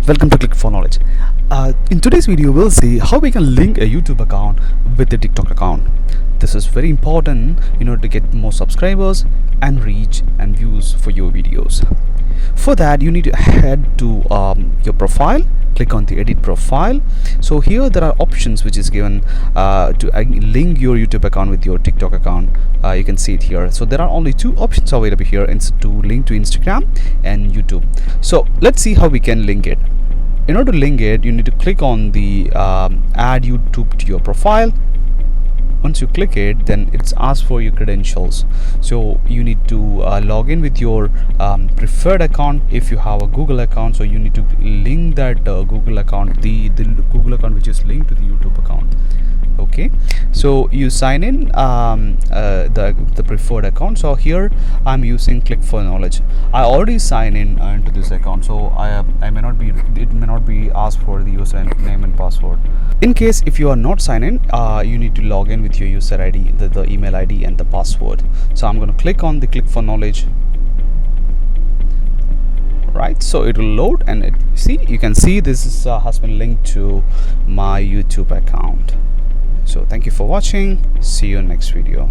Welcome to Click for Knowledge. In today's video, we'll see how we can link a YouTube account with a TikTok account. This is very important in order to get more subscribers and reach and views for your videos. For that, you need to head to your profile, click on the edit profile. So here there are options which is given to link your YouTube account with your TikTok account. You can see it here. So there are only two options available here. It's to link to Instagram and YouTube. So let's see how we can link it. In order to link it, you need to click on the add YouTube to your profile. Once you click it, then it's asked for your credentials. So you need to log in with your preferred account. If you have a Google account, so you need to link that Google account, the Google account which is linked to the YouTube account. Okay, so you sign in the preferred account. So here I'm using Click for Knowledge. I already signed in into this account, so it may not be asked for the username and password. In case if you are not signed in, you need to log in with your user ID, the email ID and the password. So I'm going to click on the Click for Knowledge. Right, so it will load, and you can see this has been linked to my YouTube account. So thank you for watching. See you in next video.